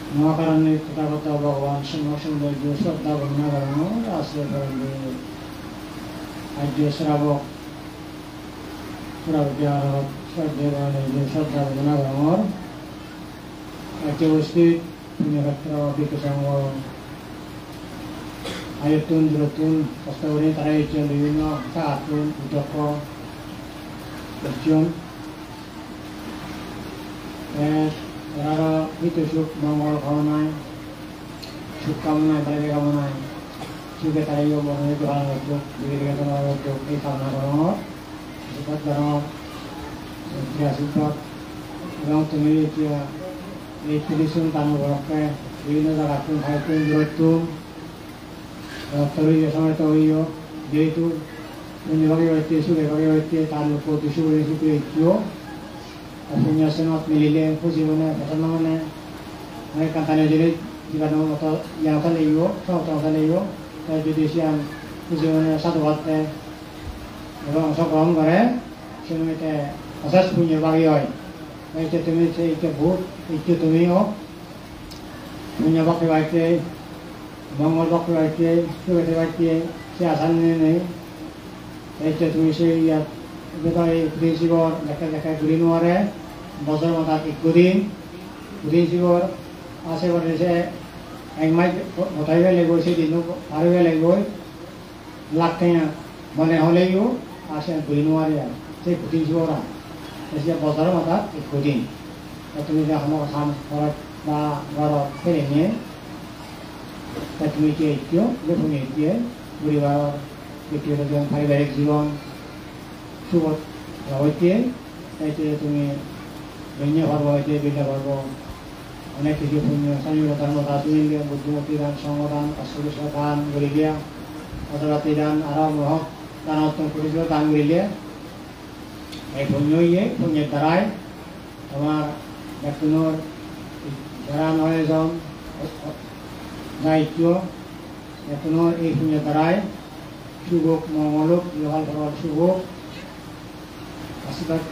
মহাকারণে তথাগত ভগবান সৌন্দর্য শ্রদ্ধা বর্ণনা করানো আশ্রয় করেন আর্য শ্রাবক শ্রদ্ধা বর্ণনা করানোর আর্য বস্তিত পুণ্যক্ষেত্র বিকশাঙ্গ আয়তুন দূরতুন কষ্ট করে তারা বিভিন্ন আতুন উদক অর্জুন এরা হিত সুখ মঙ্গল কামনায় সুখ কামনায় তাদের কামনায় সুখে তারাই মনে ভালো যোগ বিবেকে যোগ এই কামনা করানোর এবং তুমি এতিয়া এই ত্রিশুন তানুভরকে বিভিন্ন জায়গা তুম ভাইতুন দূরতুম তরুণ সময় তরুণ যেহেতু পুণ্যভাগে হইতে সুখেভাগে হইতে তার প্রতি সুখে সুখে ঐক্য পুণ্যসনত মিলিলে খুঁজিবনে পছন্দ মানে কান্তানে যদি জীবাণু মতো ইয়াটা লাগিব সহটা লাগিব তাই যদি সিয়ান খুঁজিবনে সাধুবাদে এবং অংশগ্রহণ করে সে সময়তে অশেষ পুণ্যভাগী হয় এইটা তুমি এইটা ভূত এইটা তুমিও পুণ্যভাগে বাড়িতে মঙ্গল বক্র বাড়িতে সুখেতে বাড়িতে সে আসান নেই এইটা তুমি সেই ইয়াত শিৱৰ দেখা দেখা ঘূৰি নোৱাৰে বছৰ মাতাত একদিন শিৱৰ আছে কৰিছে একমাহ গতাইব লাগিব সেইদিনো পাৰিব লাগিব লাখ টেঙা মানে হ'লেও আছে ঘূৰি নোৱাৰে আৰু সেই ঘূৰি শিৱৰ এতিয়া বছৰ মাতাত একদিন তুমি যে সময় কাম ঘৰত বা ঘৰত ফেৰেঙে তুমি এতিয়া শুনি এতিয়া পৰিবাৰৰ ব্যক্তিগত জীৱন পাৰিবাৰিক জীৱন সুখত হইতে তাইতে তুমি ধন্য পারবো হইতে বিদ্যা পারবো অনেক কিছু পুণ্য স্বামীরতার মতো আসলে বুদ্ধিমতী দান সংগদান অশ্ববিশ্ব দান করিলিয়া অতরাতি দান আরাম রহক দান উত্তম করেছিল দান করিলে এই পুণ্যের দ্বারাই তোমার ব্যক্তির যারা নয়জন দায়িত্ব ব্যক্তির এই পুণ্যের দ্বারাই সুখ মঙ্গলক ইহল পরল শুভ আশীর্বাদ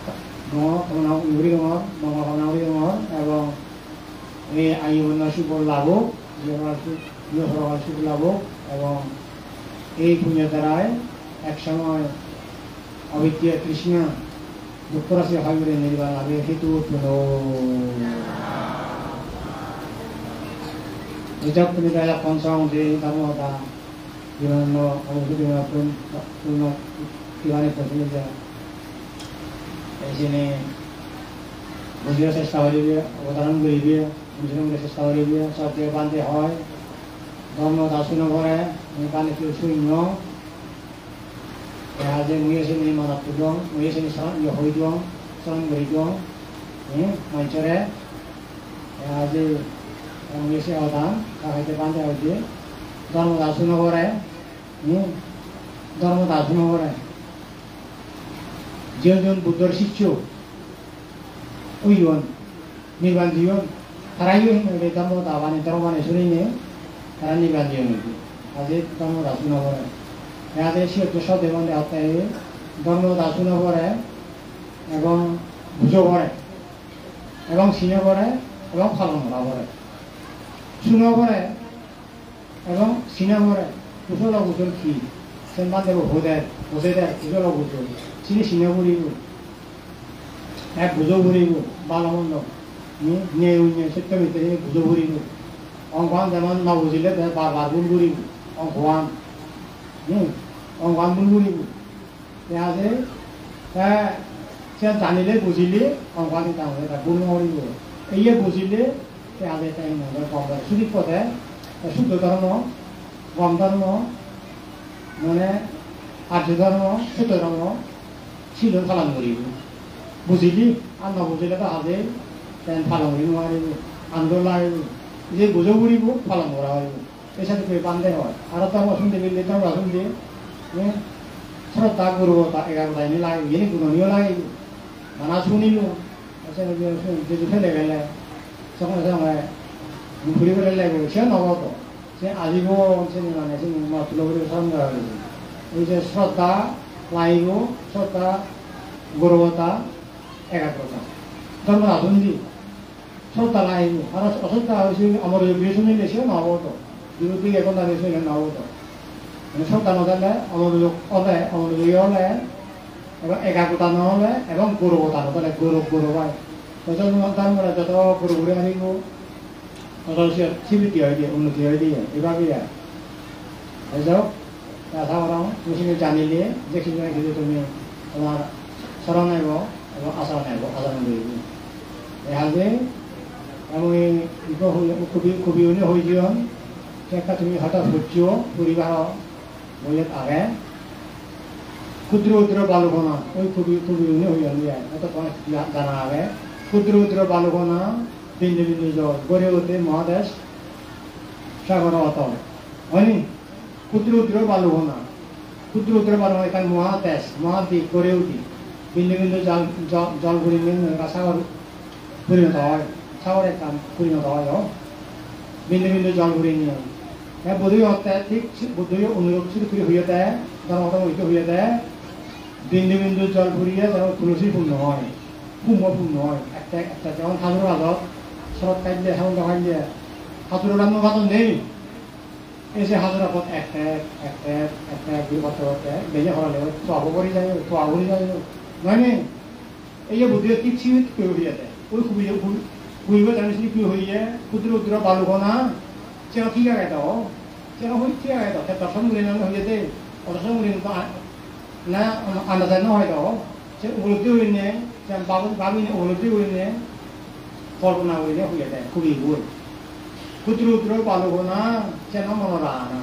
কামনা উড়ি দর মঙ্গল কামনা উড়ি দর এবং এই আয়ুবন্য শুভ লাভ শুভ লাভ এবং এই পুণ্যের দ্বারায় একসময় অবিদ্য কৃষ্ণ দুঃখরাশি হয় বলে নির্বাণ লাভে হেতু নিজক তুমি তাইলা পঞ্চম যে ধর্মতা বিভিন্ন অনুভূতি পূর্ণ কিভাবে পছন্দ যায় এই জন্য বুঝিয়ে চেষ্টা করিবে অবতারণ করিবে বুঝিয়ে চেষ্টা করিবে সব যে বান্ধে হয় ধর্ম দাসু নকরে কানে কেউ শূন্য যে মুই আছে নি মানত দিওঁ মুই আছে নি হৈ দিওঁ চৰণ কৰি দিওঁ মঞ্চৰে আজি মুই আছে অৱদান কাহাইতে বান্ধে হইতে ধর্ম দাসু নকরে ধর্ম দাসু নকরে যেজন বুদ্ধর শিষ্য ওইজন নির্বাণ জীবন তারাই ধর্ম দাবানে ধর্ম শুনিনে তারা নির্বাণ জীবন আজকে ধর্ম দাসু নকরে আজ সিহত সদে মধ্যে আত্মায় ধর্ম দাসু নকরে এবং বুঝো করে এবং চিনে করে এবং ফালন করে শুনো করে এবং চিনা করে কুশল কুশল কি সেনবান দেব হোদে দেয় কুশল কুশল চিনি চিনে বুড়িব এক বুঝো বুড়িব বালমন্দ নিয়ে সত্য ভিতরে বুঝো বুড়িব অঙ্কান যেমন না বুঝিলে বারবার ভুল বুড়িব অঙ্কান অঙ্কান ভুল বুড়িব আছে সে জানিলে বুঝিলে অঙ্কান তাহলে ভুল নকৰিব এই বুঝিলে আগে তাই নগর কম সুদীপ পথে শুদ্ধ ধর্ম গম ধর্ম মানে আর্য ধর্ম শুদ্ধ ধর্ম ছিল পালন করিব বুঝিলি আর নবুঝিলে তো আজে পালন করি নোৱাৰিব আন্দোলন লাগিব যে বুঝো বুড়িব পালন করা হইব এই সাথে বান্ধে হয় আর ধর্ম শুনতে গেলে ধর্ম শুনতে শ্রদ্ধা গুরুতা এগারো লাইনে লাগিব এনে গুণনীয় লাগিব মানা শুনিল যদি ফেলে গেলে তখন সময় ঘুরিবলৈ লাগিব সে নগত সে আজীবন সে মানে সে তুলগুলি স্মরণ করা হয়েছে এই যে শ্রদ্ধা লাগিব শ্রদ্ধা গৌরবতা একাগ্রতা ধর্ম রাধুন্দি শ্রদ্ধা নাই আর অশ্রদ্ধা হয়েছে আমার বিয়ে শুনিলে সেও নহব বিরোধী এখন দাঁড়িয়ে শুনে নহব মানে শ্রদ্ধা নজালে অমনোযোগ হলে অমনোযোগী হলে এবং একাগ্রতা নহলে এবং গৌরবতা নহলে গৌরব হয় তার যত গৌরব ঘুরে আহিব তত স্বীকৃতি হয় দিয়ে উন্নতি হয় দিয়ে এভাবেই আর যাওক তাছাড়াও তুমি জানিলে যেখানে কিন্তু তুমি তোমার স্মরণ আইব এবং আচরণ আইব আচরণ করব এহাজে আমি কবি হয়ে যান একটা তুমি হঠাৎ হচ্ছিও পরিবার বইয়ের আগে ক্ষুদ্র উদ্র বালকনা ওই কবি হয়ে যায় এটা তোমার জানা আগে ক্ষুদ্র উদ্র বালকনা বিন্দু বিন্দু জল গড়ে ওঠে মহাদেশ সাগর অতল হয়নি ক্ষুদ্র উদ্র বালকনা ক্ষুদ্র উদ্র বালকনা এখানে মহাদেশ মহাদ্বীপ গড়ে উঠি বিন্দু বিন্দু জল ঘুরে সাগর পরিণত হয় সাগরে কাম পরিণত হয় বিন্দু বিন্দু জল ঘুরে নিয়ে বোধই হতে ঠিক বোধই অনুরোধ শুরু করে হয়ে দেয় ধর্মতম হয়ে দেয় বিন্দু বিন্দু জল ঘুরিয়ে যেমন তুলসী পূর্ণ হয় পূর্ণ হয় একটা একটা যেমন ঠাকুর আদত শরৎ কাটলে হেমন্ত কাটলে হাতুরের রান্না বাদন নেই এই যে হাতুরা পথ একটা বিপদ বেজে হরালে তোয়াবো করে যায় তোয়া করে যায় নয় নে এই যে বুদ্ধি ঠিক সীমিত করে হয়ে যায় ওই খুবই জানিস কি হইয়ে ক্ষুদ্র উদ্র বালুকনা 제가 기가해도 제가 홀 기가해도 대다 선물이는 হইতে অত 선물이는 না আন্দাজে না হয়তো সে উপলব্ধি হইনে যে বাবুনে উপলব্ধি হইনে কল্পনা হইনে হয়ে যায় খুবই ভুল ক্ষুদ্র উদ্র বালুকনা যেন মনোরানা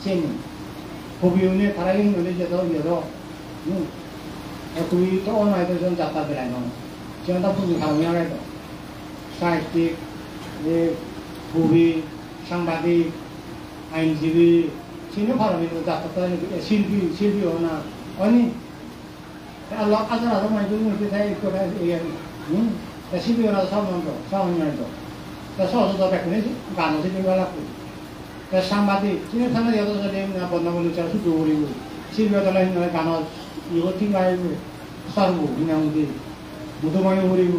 চেন খুবই হইনে তারাই হইলে যেত ইয়েতো খুবই তো অনয়তো জন যাত্রা বেড়ায় না যেন তা পুঁজি খাওয়া গেত সাহিত্যিক যে কবি সাংবাদিক আইনজীবী চিনি ভারতীয় যাত্রা শিল্পীও না হয়নি আল্লাহ আজার আরো মাইজুর মধ্যে শিল্পীও না সামন্ত সহজত বেকুনি গান শিল্পী লাগবে সাংবাদিক চিনি থানা ইয়াত যদি বন্ধবন্ধু চাল শুধু করিব শিল্পীও তাহলে গানত ইগো ঠিক আহিব সারব হিনামুদি মধুময় করিব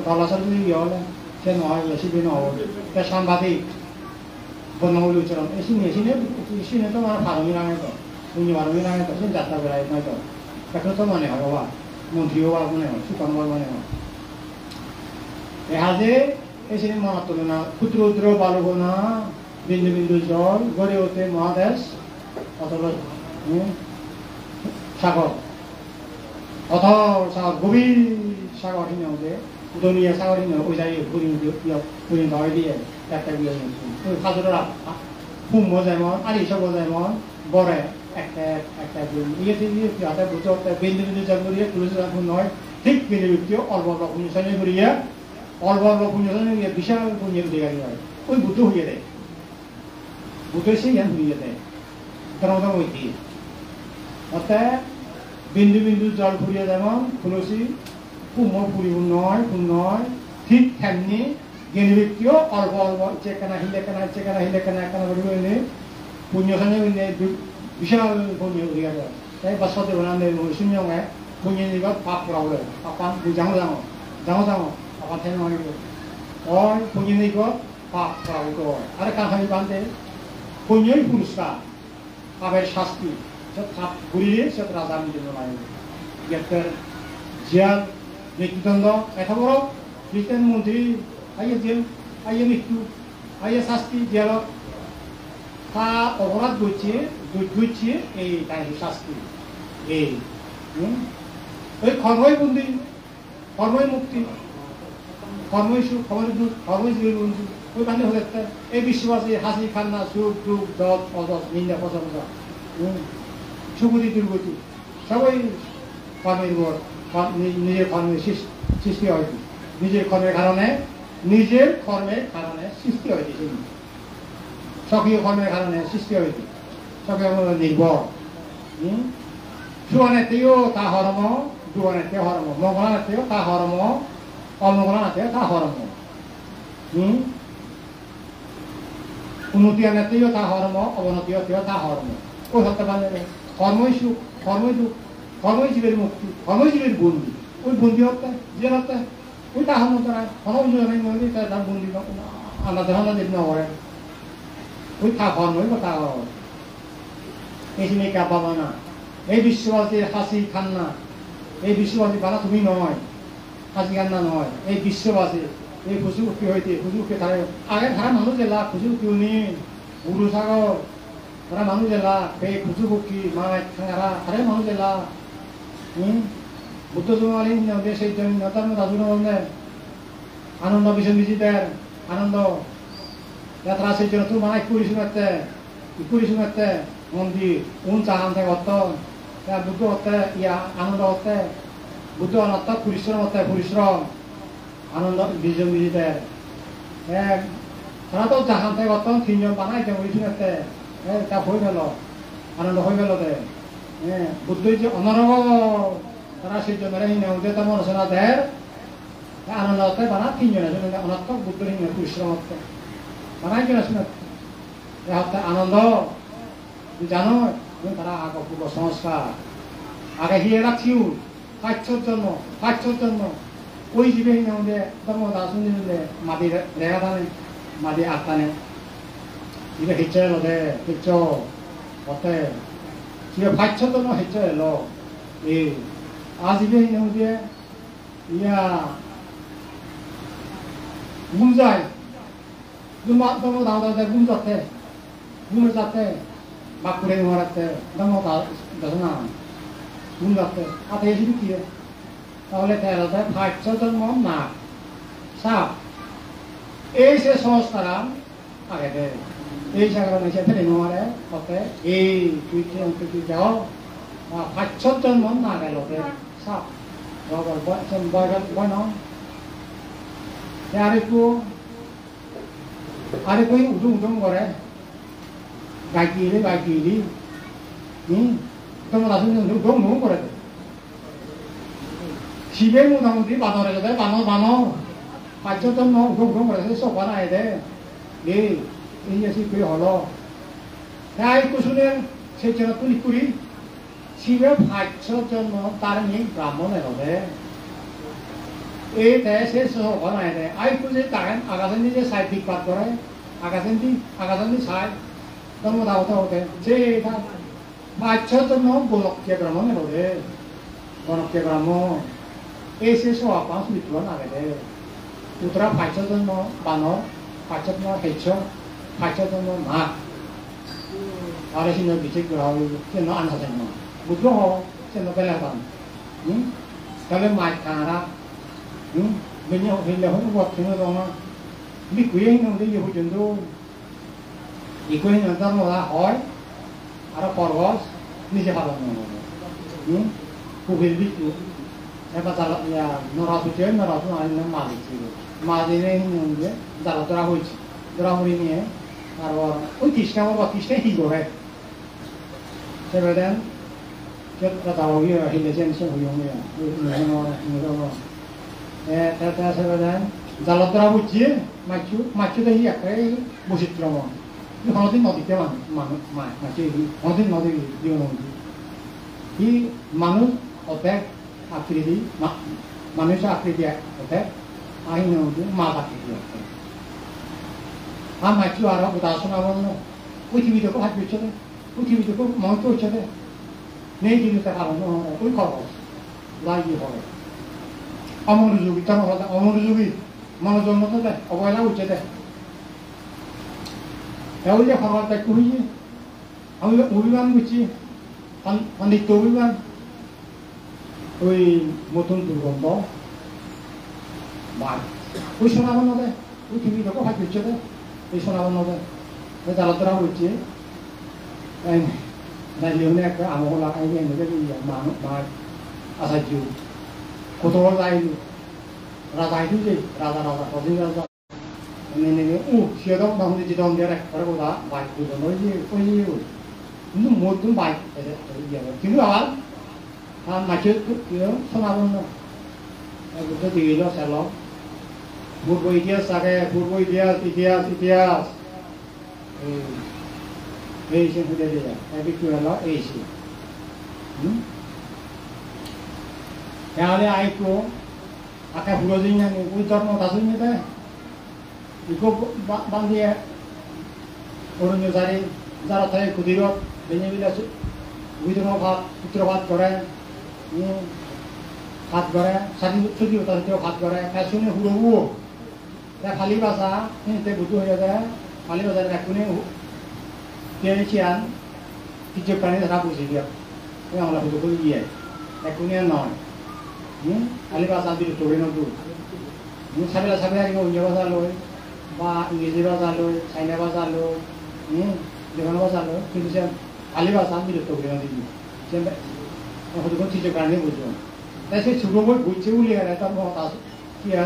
গলা চাল যদি ইয়ে হলে সে নহয় শিল্পী নহব সাংবাদিক বন্ধবন্ধু উচ্চারণ এসিনে তো আমার ফারমি নামে তো পুণ্য ফারমি নামে তো যাত্রা বেড়ায় নয় তো এখন তো মনে হয় বাবা মন্ত্রী হওয়া মনে হয় সুকাম্বর মনে হয় এহাজে এসে মনে তোলে না ক্ষুদ্র উদ্র বালুকনা বিন্দু বিন্দু জল গড়ে ওঠে মহাদেশ অথবা সাগর সাগর গভীর সাগর হিনে দুনিয়া সাগর হিনে ওই জায়গায় পরিণত হয় দিয়ে একটা বিয়ে খাজুরা ফুম্ব যেমন আরিসব যেমন গড়ে একটা ইয়ে বুঝতে বিন্দু বিন্দু জল করিয়ে তুলসী নয় ঠিক বিন্দু ব্যক্তিও অল্প অল্প পুণ্যশনে করিয়া অল্প অল্প পুণ্যশনে বিশাল পুণ্যের দিকে হয় ওই বুদ্ধ হইয়ে দেয় বুদ্ধ সেই জ্ঞান হইয়ে দেয় ধর্মতম ঐতি অর্থাৎ বিন্দু বিন্দু জল ফুরিয়ে যেমন তুলসী পুম্ব পুরিব নয় ঠিক তেমনি জ্ঞানী ব্যক্তিও অল্প অল্প চেকানা হিলে কেনা করি হইলে পুণ্যশনে হইলে বিশাল পুণ্য হইয়া যায় তাই বাসতে বনালে শূন্যে পুণ্য নিগত পাপ করা হলে পাপান যাও পাপান ঠেন মারিব ওই পুণ্য নিগত পাপ করা হতো আর কাহানি বান্ধে পুণ্যই পুরস্কার পাপের শাস্তি সে পাপ ঘুরিয়ে সে রাজা নিজের লাগে গ্রেপ্তার জিয়াল মৃত্যুদণ্ড এত বড় খ্রিস্টান মন্ত্রী আইয়ে জেল আইয়ে মৃত্যু আইয়ে শাস্তি জেল তা অপরাধ করছে এই তাই শাস্তি এই ওই কর্মই বন্দি কর্মই মুক্তি কর্মই সুখ কর্মই জীবন বন্ধু ওই কারণে হলে এই বিশ্ববাসী হাসি খান্না সুখ দুঃখ দত অদত নিন্দা প্রশংসা সুগতি দুর্গতি সবাই কর্মের উপর নিজের কর্মের সৃষ্টি হয়তো নিজের কর্মের কারণে সৃষ্টি হয়েছে স্বকীয় কর্মের কারণে সৃষ্টি হয়েছে স্বকীয় নির্ভর সুয়ানেতেও তা হরম দুয়ানেতেও হরম মঙ্গলানেতেও তা হরম অমঙ্গলানেতেও তা হরম উন্নতি আনেতেও তা হরম অবনতিও তা হরম ওই হতে পারে কর্মই সুখ কর্মই দুঃখ কর্মই জীবের মুক্তি কর্মই জীবের বন্দি ওই বন্দি হত্যা যে হত্যা ওই তা হানো তারা হনজনে নদী তারা বন্দি আলাদা হানা দিন না করে ওই তা হন ওই কথা এই সিনে কাবাবা না এই বিশ্ববাসীর হাসি খান্না এই বিশ্ববাসী বানা তুমি নয় হাসি খান্না নয় এই বিশ্ববাসী এই খুশি উঠি হইতে খুশি উঠে থাকে আগে ধারা মানুষ এলা খুশি উঠি উনি উরু সাগর ধারা মানুষ এলা এই খুশি উঠি মায় খারা আরে মানুষ এলা বুদ্ধ জমালি সেই জন্য তার মধ্যে আসুন বললে আনন্দ ভীষণ বিজিতের আনন্দ যাত্রা সেই জন্য তুই মানে ইকুরি শুনাতে মন্দির উন চাহান থেকে অর্থ বুদ্ধ হতে ইয়া আনন্দ হতে বুদ্ধ অনর্থ পরিশ্রম হতে পরিশ্রম আনন্দ ভীষণ বিজিতের তারা তো জাহান থেকে অর্থ তিনজন বানাইতে উড়ি শুনাতে তা হয়ে গেল আনন্দ হয়ে গেল দে বুদ্ধ যে অনরব তারা সেই জন্য হিন্দু তেমন রচনা দেয় আনন্দ হতে বানা তিনজনের জন্য অনর্থক বুদ্ধ হিন্দু পরিশ্রম হতে বানাই কিনা শুনে আনন্দ জানো তারা আগে পূর্ব সংস্কার আগে হিয়ে রাখিও পাঁচশোর জন্য ওই জীবে হিন্দু ধর্ম দাসুন মাদি রেখা টানে মাদি আট টানে 이게 해쳐야 돼. 그쵸? 어때? 지금 8,000원 해쳐야 돼. 이 아집에 있는 게 이야 문자이 누마 너무 나오다 문자때 문자때 막 그래 말았대 너무 다 너나 문자때 아 대신이 뒤에 তাহলে তেরো 8,000জন মন না সাপ এই সে সংস্কারাম আগে দে এই জায়গার নিচে ফেলে নোয়ারে ওকে এই তুই যাও 8,000জন মন না গেল সাপ রবর বয় নয় 아래고 우동우동 거래 가기리 그러면 나중에 너무 거래 집에 무당들이 만원에 돼 만원 맞췄던 뭐 우동우동 거래서 쏘아놔야 돼예 이 녀석이 그래 흘러 야이 꾸수는 세체가 뿌리뿌리 집에 맞췄던 뭐 다른 이 브라ହ୍মণ에 돼 এই দেশে বানায় দেয় আইকু যে তাকান আগাছেন যে সাইড দিক পাত করে আগাছেন সাইড ধর্ম দাওতা হতে যে এটা বাচ্চার জন্য গোলকীয় ব্রাহ্মণের হতে গণকীয় ব্রাহ্মণ এই সে সব পাঁচ মিত্র না গেলে উত্তরা বাচ্চার জন্য বানর বাচ্চার জন্য হেচ্ছ বাচ্চার জন্য না আর সিনে বিচে করা হবে যেন আনসা যেন বুদ্ধ হোক যেন বেলা পান তাহলে মাছ খানা mình nhau thì là không có chuyện đâu mà biết quý anh không thấy nhiều chuyện đâu thì quý anh ta mà là hỏi à nó còn có như thế nào đó cô biết biết chứ em bắt đầu là nó ra từ trên nó ra từ anh nó mà thì này như thế ra là ra hồi này rồi ôi tí cái gì rồi thế vậy đấy cái ta tao cái hình là trên sẽ hồi用的nó 세번은 잘라더라 보지 맞추다 이 약간 멋있더라고 이 어딘 어디 때만 맞지 어딘 어디 이거는 이 마누 어때 아크리디 마누시 아크리디 어때 아이는 마바키디 아 맞지 알아 보다 소나보는 우티비도 거 하지 쳤네 우티비도 거 뭐또 쳤네 내 집에 가면 너 우리 거 라이브 거 অমনোযোগী তার কথা অমনোযোগী মনোযোগ মতো দেয় অবহেলা উঠে দেয় এও যে খাবার দেয় কুড়িয়ে আমি অভিমান করছি নিত্য অভিমান ওই নতুন দুর্গন্ধ বা ওই সোনাবন্ন দেয় ওই টিভি লোক হাত দিচ্ছে দেয় এই সোনাবন্ন দেয় ওই জালতরা হচ্ছে নাইলে একটা আমাকে লাগাই দিয়ে মানুষ মার আসার্য কত বড় যাইনি রাজা আইছে রাজা অধীন রাজা নেনে ও সিয়াদম নামে যে দম দেয় করে বলা বাইক দুটো নয় যে ওই কিন্তু মোদুন বাইক এসে কিন্তু আবার আর মাঝে শোনাবন না বুদ্ধ দিল সেল পূর্ব ইতিহাস থাকে পূর্ব ইতিহাস এই সে বুঝে দিয়ে একই কি হলো এই সে তাহলে আইকো 아까 불러주냐니 우리 ධර්ම 다수입니다. 이거 반디에 오른 요사리 자라타의 구디로 왜냐면 우리도 밥 붙들어 밥 거래 밥 거래 사진 수기로 따로 밥 거래 배수는 후루고 내 발리바사 때 부두해야 돼 발리바사를 갖고는 계시한 기적관에 살아보시려 그냥 올라 부두고 이해 갖고는 나와 발리바사 비로 도리노도 사벨라 이거 운영하살로 마 इंग्लिश भाषालो चाइना भाषालो जापान भाषालो किन्तु चाहिँ आली भाषा बिरो टोक्रिन दिनु चाहिँ हदुको चिजो गर्ने बुझ्यो त्यसै छुगोको बुझ्यो उलेर त म तास के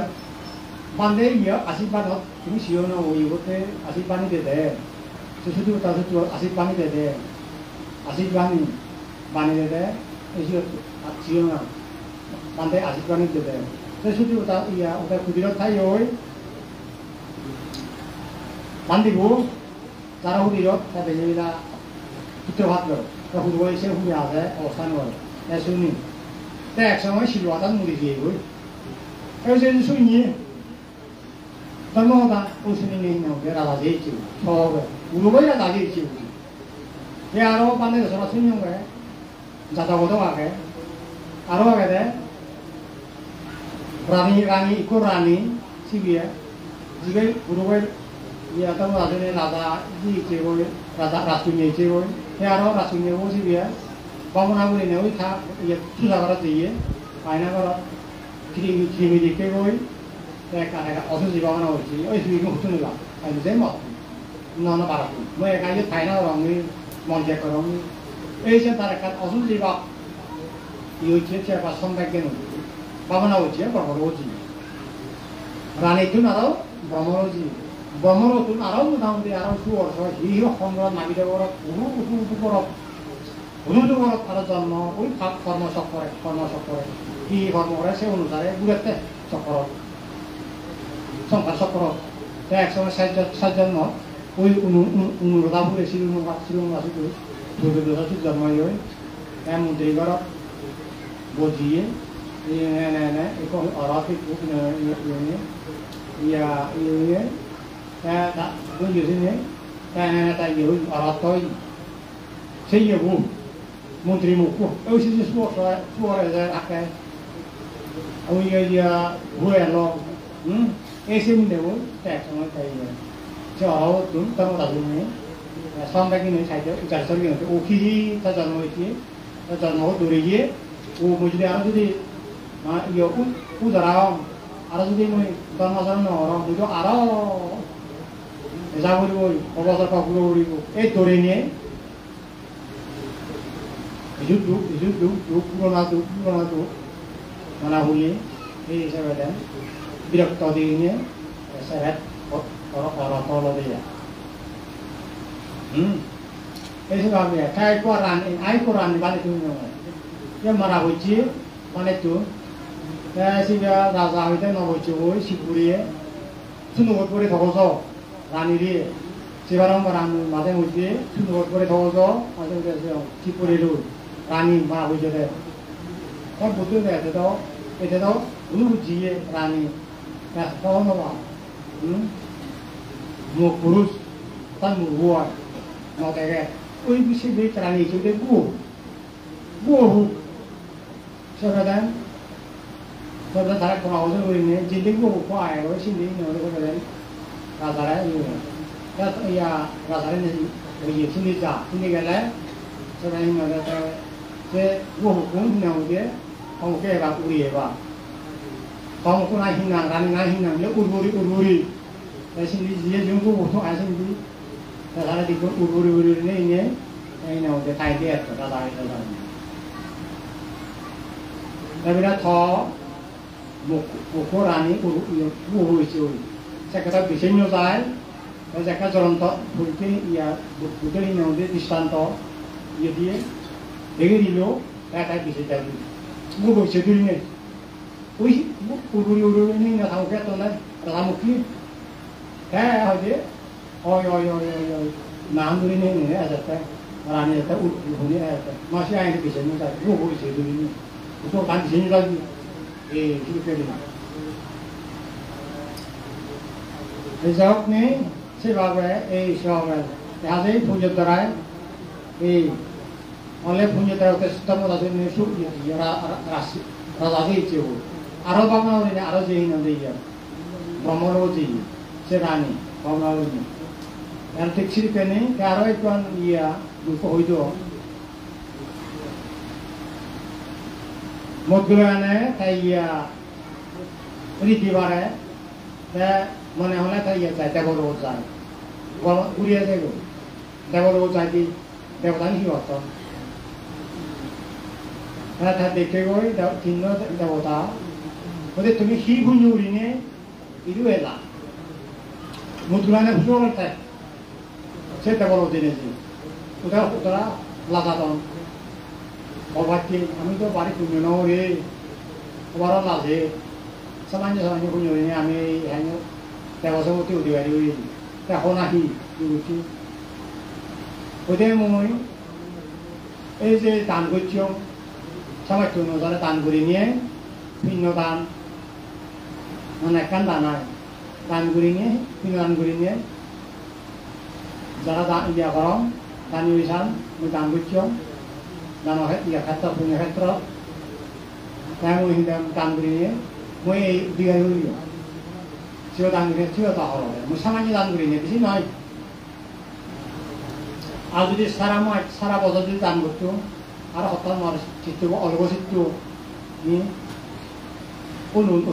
बांदे यो आशीर्वाद तुम सियो न हो यो ते आशीर्वाद नि देते सुसुदु तास तो आशीर्वाद नि देते आशीर्वाद नि बानी देते एसियो सियो न बांदे आशीर्वाद नि देते सुसुदु ता या उता कुदिरो थायो 만들고 나라 후리로 대변이나 붙어봤죠. 그 후보에 세 후리하세 어산월 내순이 대학생활 실로하던 무리지고 그래서 순이 넘어가 우순이네 있는 게 나가지 있지. 저거 우르고야 나지 있지. 대하러 반대로 서로 순이온 거야. 자다고도 가게 바로 가게 돼. 라니 있고 라니 시비에 집에 우르고 ये आता वो राजू ने राजा जी चेवो राजा राजू ने चेवो ये आरो राजू ने वो सी भी है बामना बोले ने वो था ये चूजा करा चाहिए आईना करा क्रीमी दिखे वो ये क्या ऑफिस जीवाना हो चाहिए और इसमें कुछ नहीं लगा ऐसे से मत ना बारा मैं एक आये थाईना रंगी मॉन्टे करूँगी ऐसे तारे का ऑफिस जीवा ये चीज़ पास संबंध के नहीं बामना हो चाहिए बामना हो चाहिए रानी क्यों ना रहो बामना हो चाहिए 범어로 돈 알아보고 나오는데 알아서 이거 헌거 나비대고로 우르우르우르 우르우르 따라잡노 우리 각 범어 석거래 이 범어를 세우는 자에 무렵때 석거로 성과 석거로 대학생을 살잖노 우리 우르다 부레 시루는 가지고 도도도서 주잖아요 애문들이 걸어 뭐지 네네네 이거 알아서 이야 이게 ta có nhiều thế này ta nhiều ở tôi xây nhiều vụ một tri một cuộc tôi sẽ xua ra ác cái ông như vui lo cái xin đều đẹp trong cái cho chúng ta đã dùng này xong cái này sai được giải xong cái ô khi ta chọn nói gì ta chọn nói đồ gì ô một cái nào thì mà nhiều cũng 잘하고 알아서 되면 단마사는 알아 그리고 알아 자고리고 어버서 바꾸고리고 에 도레니 이주 불어나도 만나보니 이 세월에 비력도디니 세월 어라토로디야 그래서 가면 아이코란 많이 듣는 거야 ये मरा होची माने तू ऐसी क्या राजा होते ना होची वो शिवपुरी है सुनुवटपुरी थोड़ो रानीरी शिवराम मराम माते होची सुनुवटपुरी थोड़ो आजकल जैसे शिवपुरी लो रानी मरा होची थे और बुद्धू में ऐसे तो उन्होंने है रानी क्या कौन होगा वो पुरुष तन मुर्गुआ मौके के कोई भी से भी रानी चुके वो Sebenarnya saya kalau orang ini jadi gua buka air, orang sini ni orang kata rasanya ini, ya rasanya ni bagi sini jah, sini kalau sebenarnya ni ada saya gua hukum ni orang dia, orang kaya bak uri apa, orang kau nak hinang, rani nak hinang, dia ururi, dari sini dia jumpa butuh air sini, rasanya di ururi ni orang dia kaya dia, rasanya. Nabilah thọ một cô rani của vua hồi chiều sẽ có thể sinh nhớ dài và sẽ có dòng to hồi cái ya một cái hình nào để distant to như thế để cái gì đó cái bị sinh ra vua hồi chiều đi này ui uru này là thằng cái to này là một cái hỏi thế oi nam đi này này là cái rani là uru này là mà sẽ ai bị sinh nhớ dài vua hồi chiều đi này 또 난 진짜지 예 그렇게 되나 এই যাওক নি সেভাবে এই সব তাদের পুজোর দ্বারায় এই অনেক পুজোর দ্বারা তেস্তম তাদের রাশি রাজা দিয়েছে আরো ভাবনা হলে আরো যেই না দিয়ে ব্রহ্মরও যেই সে রানী ভাবনা হলে আর ঠিক শিল্পেনে আরো একটু ইয়া দুঃখ হইত মদগুলো আনে তাই ইয়া রীতি বাড়ে মনে হলে তাই ইয়ে চাই দেবরও যায় উড়িয়ে যাইব দেবরও যাই দি দেবতা কি অর্থ তা দেখে গই তিন দেবতা বলে তুমি হি ভুঞ্জু উড়িনে ইরু এলা মুদ্রানে ভুজো তাই সে দেবরও জেনেছি ওটা লাগাতন অবাকি আমি তো বাড়ি পুণ্য নাও রে ওবারও লাজে সামান্য পুণ্য আমি হ্যাঁ দেবসমতি উঠিবারি এখন আহি উঠি ওদের মই এই যে দান করছি সামান্য অনুসারে দান করে নিয়ে ভিন্ন দান মানে একখান দানায় দান করে নিয়ে ভিন্ন দান করে নিয়ে যারা ইয়া করম দানি হয়েছান মই দান করছি দান ইয়া ক্ষেত্র পুণ্য ক্ষেত্র তাই মই দান করে নিয়ে মই এই দিঘাই হইল 지어 당근에 튀어다 하러래. 뭐 상한이 당근이네. 그지 나이. 아주디 사람은 살아버서지도 않은 것도 알아 어떤 말을 짓고 얼고 싶도 이 오늘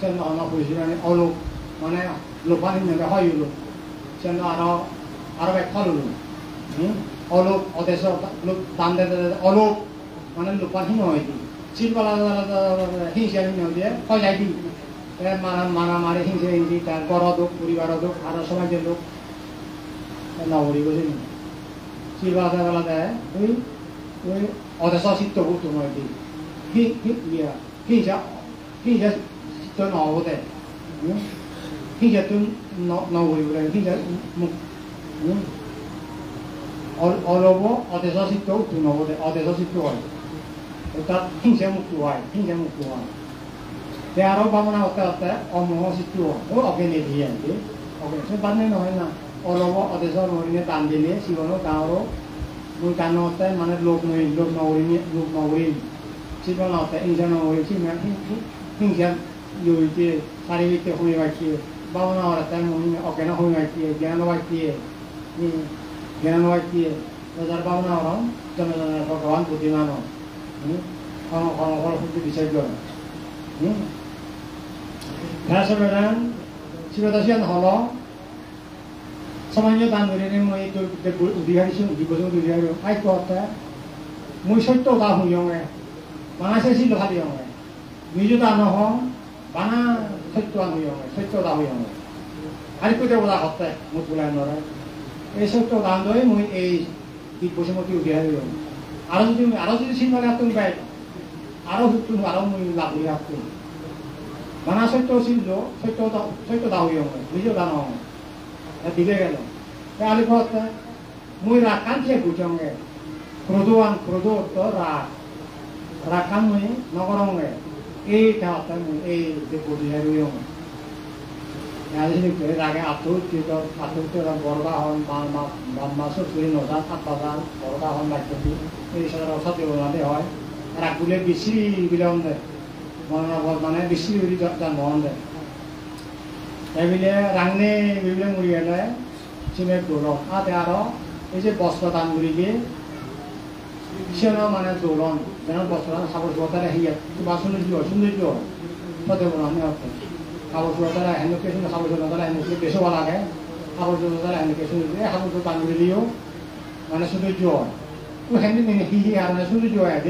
저는 아마 보시라니 어느 만에 로판 있는데 화유로 저는 알아백 팔로 어느 어디서 담대들 어느 만에 로판 힘어야지. 집발라 힘시하는 여기에 화야지. মারামারি হিংসে হিংসি তার বড় দুঃখ পরিবার দুঃখ আরো সমাজের লোক নগরী বুঝিনি শিলবাদা বেলা দেয় ওই ওই অদেশ চিত্ত ভূত নয় হিংসা চিত্ত নহবতে হিংসা তো নগরী বলে হিংসা মুখ অলব অদেশ চিত্ত উত্তু নহবতে অদেশ চিত্ত হয় তার হিংসা মুক্ত হয় They are all bound out there on the hospital. Oh, okay, okay. So, but no, all over others are more in a bandile, Sigono, Garo, we cannot tell man look no in. Sigon out there in general, things that you did, carry with the who you are here. Bound out at them, okay, no, who you are here, General White here. Those are bound out on, Jonathan for one to Dinano. How to be said, 그래서는 집에다시한 헐러 사만여 단들이는 뭐 우리가 지금 이거도 우리가 아이고 왔다 뭐 설도 다 후용해 만화세 실로 하려고 해 미주도 안 하고 만화 설도 안 후용해 설도 다 후용해 아이고 때보다 헛대 못 불러야 너라 이 설도 안 도에 뭐이 보시면 우리가 해요 알아서 신발에 했던 거 알아 뭐 라고 했고 মানা সত্য ছিল সত্য দা হইও বুঝো দানো দিলে গেল আলি কত মুই রাখান সে বুঝঙ্গে ক্রোধ তো রাখান মুই নগরঙ্গে এই তাতে মুই এই যে বুঝিয়ে হইও আলিনি রাগে আতুর বড়দা হন মাসুর চুরি নজা আত্মাদা বড়দা হন লাগবে এই সারা অসাধ্য হয় রাগুলে বেশি বিলম্বে মানে বেশি উড়ি যান মন দেয় এবিলে রাংনে বিবিলে মুড়ি গেলে চিমে দৌড়ন আতে আরো এই যে বস্ত্র দান করি গিয়ে সেনা মানে দৌড়ন যেন বস্ত্র দান সাপোর্ট করতে হিয়া বা সৌন্দর্য হতে বলো আমি সাপোর্ট করতে হেনকে শুনে সাপোর্ট করতে হেনকে বেশি ভালো লাগে সাপোর্ট করতে হেনকে শুনে সাপোর্ট দান করিলেও মানে সৌন্দর্য হয় ও হেন হি আর সৌন্দর্য হয়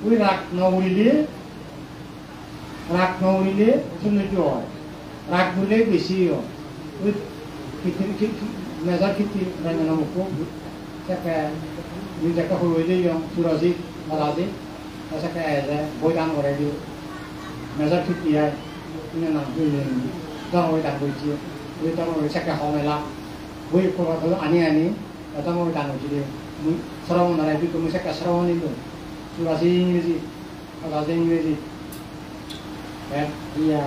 ওই রাগ নগরিলে রাগ নগরিলে সৌন্দর্য হয় রাগ বলে বেশি হয় ওই মেজার খেতি মুখ নিজেকে সৰু হৈ যাই চুৰাজী বালাজী তাৰপিছতে বৈ দান কৰাই দিওঁ মেজৰ খেতি হয় কিনে নাম জন হৈ দান কৰিছে বৈ দান কৰি চাকে সমেলা বৈ ক'ৰবাত আনি এটা মই দান হৈছিলে মই শ্ৰৱণ নাৰাই দিওঁ মই চাকে শ্ৰৱণ দিলোঁ চুৰাজী ইংৰাজী বালাজী ইংৰাজী ইয়া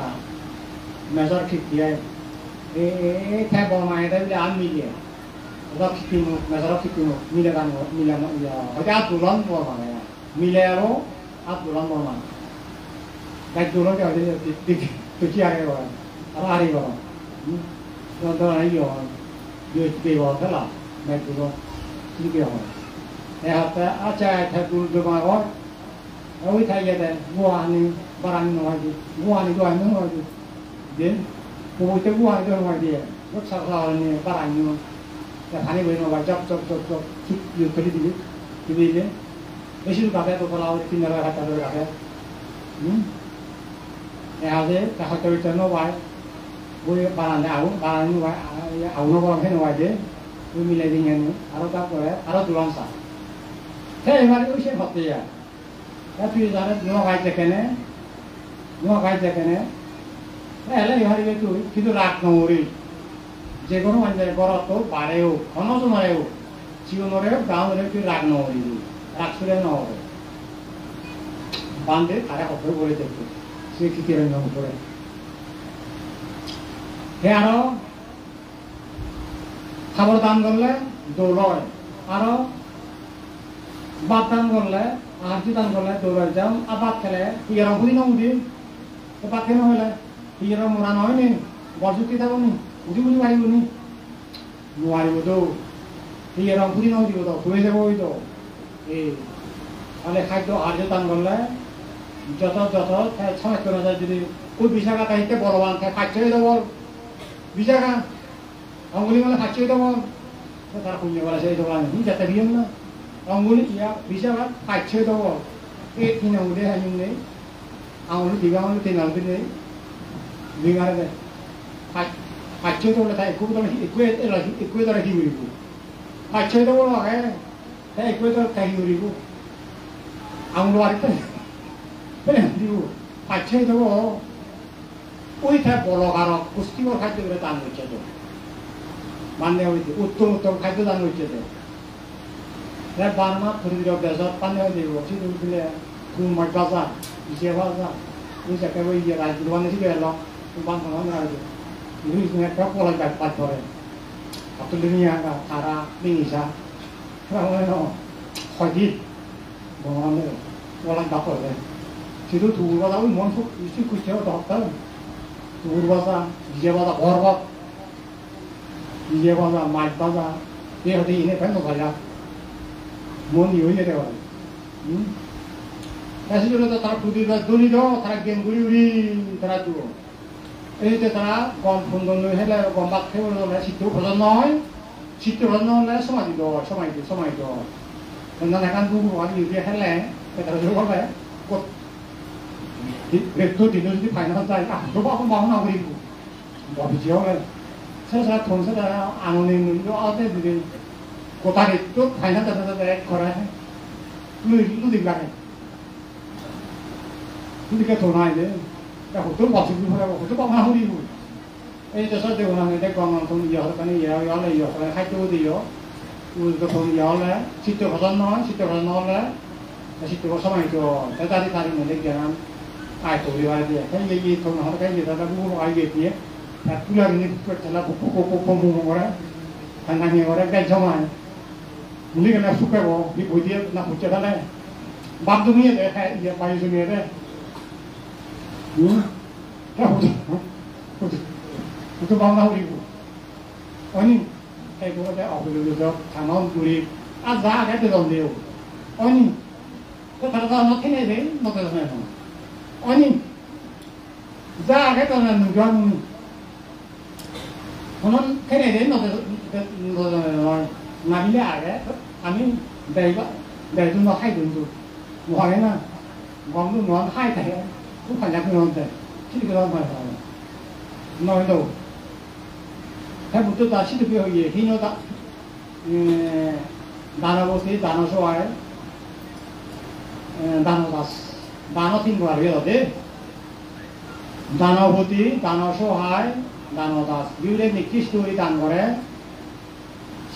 মেজৰ খেতি হয় theo bò mày đây là ăn mì liền đó khi tìm mà đó khi tìm mì là ăn mì là họ đã ăn tủ lon bò mày mì là đó ăn tủ lon bò mày cái tủ lon cái gì tôi chỉ ăn rồi ăn đi rồi đó là nhiều nhiều cái bò thế là cái tủ lon chỉ cái rồi để họ ta ăn chay theo tủ được mà gói ôi thay vậy đấy mua ăn barang nói gì mua ăn đồ ăn nói gì đến cô tới mua ăn đồ nói gì lúc sau này barang như cái thằng này bây giờ chọc chụp nhiều cái gì thì bây giờ cái gì cà phê tôi vào tin là cà phê để họ thế cái họ chơi cho nó vậy vui barang như vậy áo nó còn thế này vậy vui mình lại đi nghe nữa áo tao có đấy áo tôi làm sao thế mà cái chuyện học gì à cái chuyện đó nó cái cái này এলে ইহারি কিন্তু রাগ নমরি যে কোনো মানে বড় তো বাড়েও অনজ মারেও জীবনরে গাঁৱৰে কি রাগ নমরি রাগ সুরে নহরে বান্ধে তারা অভ্য করে দেখতে সে কি কেন নাম করে হে আরো খাবার দান করলে দৌড়য় আরো বাদ দান করলে আহার দান করলে দৌড়ায় যাও আবাদ খেলে ইয়ার অঙ্কুরি নমরি পাখে নহলে হিয়ার মোরা নহয় নি বরযুক্তি থাকো নি উঠি বুঝি পারিব নি নোৱাৰিব তো হিয়ার অঙ্কুরি নহ দিব তো হয়ে যাব ওই তো এই তাহলে খাদ্য আর্য দান করলে যত সময় করে যায় যদি ওই বিশাখা তাইতে বলবান তাই খাচ্ছে দেব বিশাখা অঙ্গুলি মানে খাচ্ছে দেব তার পুণ্য বলা সেই দেবো আমি যাতে দিয়ে না অঙ্গুলি ইয়া বিশাখা খাচ্ছে দেব এই তিন আঙুলে হাইম নেই 아무리 네가 오늘 때 나오더니 네가 하는데 받쳐도 올라 다 그거보다 입구에다가 기울이고 받쳐도 올라가게 다 입구에다가 다 기울이고 아무로 왔더니 그래 그리고 받쳐도 오이타 보러 가러 구스티고 갈 때 그래도 안 놓쳐도 맞네 우리 우통 갈때도 안 놓쳐도 내가 반만 부르기로 해서 반내야 되고 지금 그래 그 말가자 이제 와서 이제 그거 이제 가지고 왔는 집에 로 방송 하는 거지 우리 중에 벽보를 받더래 앞들리니까 가라 링이자 그러면은 거기 뭐하면 원래 바꿔래 지도 두고 가다 보면 뭔 있을 것이야 더 없다 두고 가서 이제 와서 버벅 이제 와서 말받아 얘 어디 이네 밴도 가야 뭔 이유에 되어 응 এসে তারা প্রতিটা দলিত তারা গেম ঘুরি ঘুরি তারা দিব এইতে তারা গম সুন্দর হলে গম বাদ খেয়ে হলে শীত প্রজন্ম হয় শীত প্রজন্ম হলে সময় দিত এখন গুগু আদি ইউরিয়া খেলে তারা জোর করবে রেট্টো দিলে যদি ফাইনাল যায় তো বাবা মাহনা করিব ববিজি হলে সেটা 통해서 আনন্দ নিলো আতে দিলে কোথা রেট্টো ফাইনাল তাতে এক করা লুদি লাগে 그러니까 돈 아야 돼. 야, 돈 받치고 하라고, 돈 받만 하리고. 에, 저 설대고 나면 내 거만 돈 여러 번에 여러 할 때도요. 우리도 돈 여러 시도 가서 나와, 시도 서만 줘. 대다리 다리는 내게는 아이 또 요야 돼. 근데 이 돈 하나 가지고 다가 누구 알겠지? 나 둘이는 그거잖아. 꼭 뭐라. 한강에 오래 괜찮아. 우리가 나 숙하고 이 보디에 나 붙여달래. 밥도 해야 돼. 이제 많이 좀 해야 돼. 응? 야, 또 마음 나오리고. 아니, 해보고 내가 어그러져서 장원 우리 아자 해야 되던데요. 아니, 그 다른 사람 해내야 돼? 너 대단해서. 아니, 자 해도는 누구하는 저는 해내야 돼? 너 대단해서. 나비래 알아? 아니, 내가 너 하이든도 뭐 하겠나? 뭔도 너 하이다 해. cũng phải nhắc người chứ cái đó phải nói đâu theo một chút ta chỉ được cái gì khi nó ta đàn ông thì đàn ông số ấy đàn ông tin vào cái đó đấy đàn ông thì đàn ông số hai đàn ông ta như thế này cái story đàn ông đấy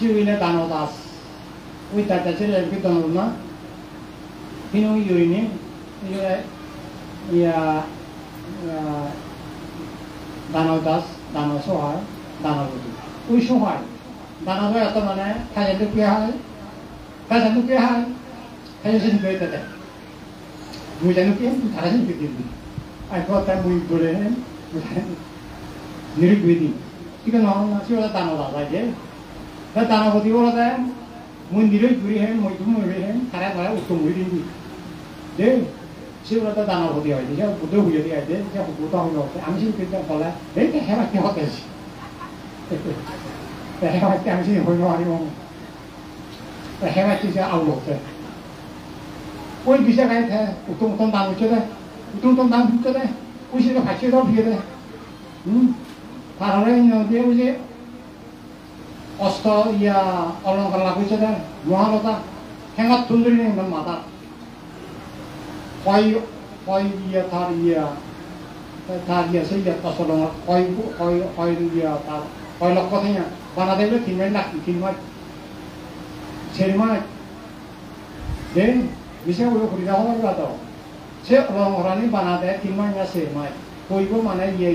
chứ này đàn ông ta 우리 딸 자체를 이렇게 떠나나 비누 요인이 이야 나노다스 나노소할 দানবতী ওই সময় দানব এত মানে খাইতে কে হয় খাইতে কে হয় খাইতে কে তাতে মুই জানো কি তারা কে দিবি আর কথা মুই বলে নিরুপেদি ঠিক না না সে ওরা দানব লাগে তা দানবতী ওরা দেয় মন্দিরে ঘুরে হেন মৈত্র মরে হেন তারা ধরা উত্তম হয়ে দিবি যে সে ওরা তো দানবতী হয় যে বুদ্ধ হয়ে দিয়ে আছে যে বুদ্ধ হয়ে যাচ্ছে আমি সেই কিন্তু বলে এই হেবা কি হতে হেবা কি আমি সেই হইল আনি হেবা কি যে আউল হচ্ছে ওই বিষয় গায়ে থাকে উত্তম উত্তম দাম উঠছে দেয় উত্তম দাম উঠছে দেয় ওই সেটা ভাসিয়ে দাও ফিরে দেয় তারপরে দিয়ে ওই যে অস্ত ইয়া অলঙ্কার লাভ হয়েছে দেয় মহালতা হেঙাত তুললি একদম মাথা কয় কয় ইয়া তার ইয়া সেই ইয়া কষ্ট কয় কয় কয় ইয়া তার কয় লক্ষ থেকে বানা দেবে 3 মাস লাগবে 3 মাস 4 মাস দেন বিষয় ওই করি দাও না তো সে অলঙ্কারনি বানা দেয় 3 মাস না 4 মাস কইব মানে ইয়ে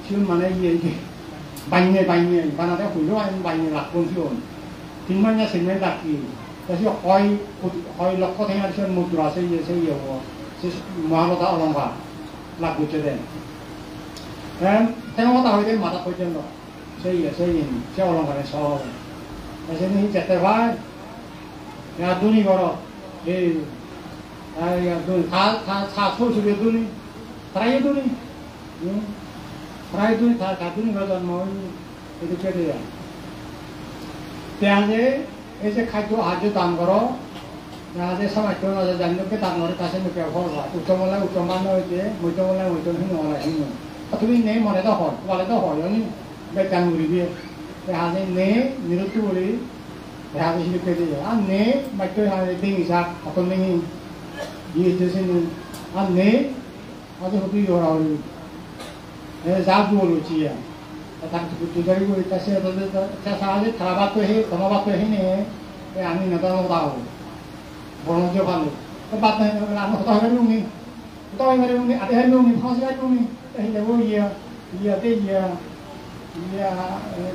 সে মানে ইয়ে বাইনে বানা দেয় হইলো আমি বাইনে লাগবো সিওন 3 মাস না 4 মাস লাগবে তাই হয় লক্ষ থেকে আছে মুদ্রা সেই ইয়ে সে মহালতা অলঙ্কার লাভ করছে দেন হ্যাঁ তেমন হইতে মাথা পর্যন্ত সেই সে অলঙ্কারে সব এসে নিয়ে যেতে ভাই দুনি করো এই ছবি দুনি প্রায় দুনি তার দুনি করে জন্ম এটা কেটে যায় তেহাজে এই যে খাদ্য আহার্য দান করো যে সমাজ জানলোকে দান করে কাছে মুখে হওয়া উত্তমলা উত্তম মান হয়েছে মধ্যমলা মধ্যম হিন হওয়া হিন তুমি নেই মনে তো হয় বলে তো হয় নি বেকান উড়ি দিয়ে তেহাজে নে নিরুত্তু উড়ি তেহাজে হিল কেটে যায় আর নে বাক্য দিঙি শাক অকল দিঙি দিয়ে আর নে আজ হতে ধরা হইল যা বলছি তার দুধারি করে কাছে সাহায্যে খারাপ তো হে ধন্যবাদ তো হে নে আমি নতুন দাও বরঞ্চ ভালো বাদ নাই আমি হতা হয়ে লুঙ্গি হতা হয়ে গেলে লুঙ্গি আধে হারি লুঙ্গি ফাঁস গায়ে লুঙ্গি দেখো ইয়াতে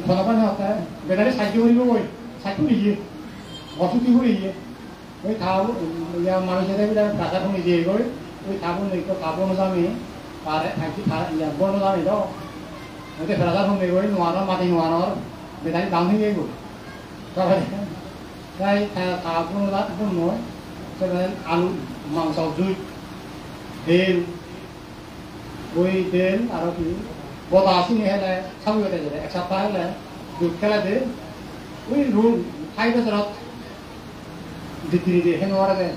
ধন্যবাদ হতা বেটারে সাহায্য করিব ওই সাহায্য নিয়ে বসতি করে ওই খাও মানুষের টাকা শুনি দিয়ে গৈ ওই খাবো কাপড় জামি পারে বর্ণ জামি তো ওই ফেরাদার শুনি গৈ নোয়ানোর মাটি নোয়ানোর বেটারি দাম হয়ে গেল তাই কাপড় নয় সেখানে আলু মাংস জুই তেল ওই তেল আর কি বতা চিনি হেলে চাউল কেটে যায় 1 সপ্তাহ হেলে দুধ খেলা দে ওই রুল 5 বছৰত দিতি দিয়ে হেন ওয়ারে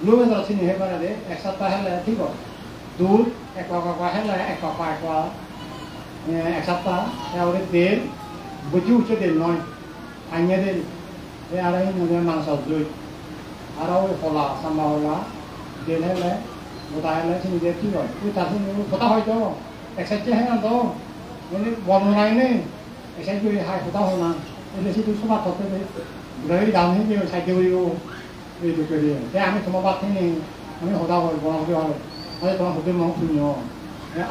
লো বছৰত চিনি হে পারে দে 1 সপ্তাহ হেলে ঠিক দুধ এক হেলে এক সপ্তাহ তারপরে তেল বুঝি উঠছে তেল নয় আনিয়ে তেল এই আর মাংস জুই আর ওই হলা সাম্বা হলা তেল হেলে গোটা হেলে চিনি দিয়ে ঠিক হয় ওই তার গোটা হয়তো এক্সাইজ হ্যাঁ তো মানে বর্ণনায় নেই এক্সাইজ করে হাই গোটা হল না এলে সেটু সবার করতে ঘুরে দাম হয়ে গেল সাইডে করিব এইটু করে আমি তোমার বাদ নেই আমি হতা হয় বনাতে হয় আরে তোমার হতে মহ শূন্য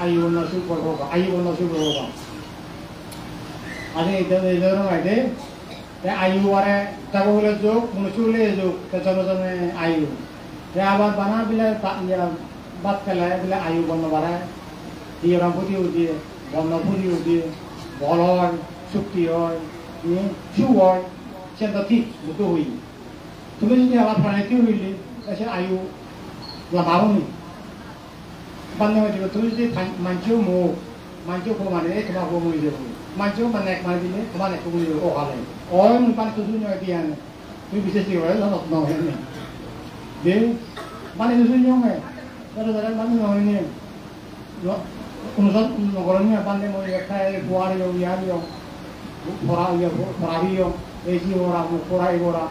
আই অন্য সুখ করবো আই অন্য সুখ করবো আরে এই ধরনের আয়ু আরে তাকে বলে যোগ মুসুলে যোগ জনজনে আয়ু আবার বানা বিলে বাদ খেলে বিলে আয়ু বর্ণ বাড়ায় দিয়ে রম্পতিও দিয়ে বর্ণপুরিও দিয়ে বল হয় শক্তি হয় সু হয় সেটা ঠিক দুটো হই তুমি যদি আবার প্রাণীতেও হইলি সে আয়ু লাভাবনি বান্ধব হয়ে যাবে তুমি যদি মানছিও মুখ মানছিও কো মানে তোমার কো মরে যাবো মানছিও মানে এক মানে দিলে তোমার এক মরে যাবো ও হালে ওই মানে তো দুনিয়া দিয়ে আনে তুমি বিশেষ করে যত্ন হয় না দে মানে দুজন হয় তারা তারা মানে হয় না অনুসার নগরণীয় বান্ধে মরে একটা বুয়ারিও ইয়ারিও ফরাবিও এই কি ওরা ফরাই ওরা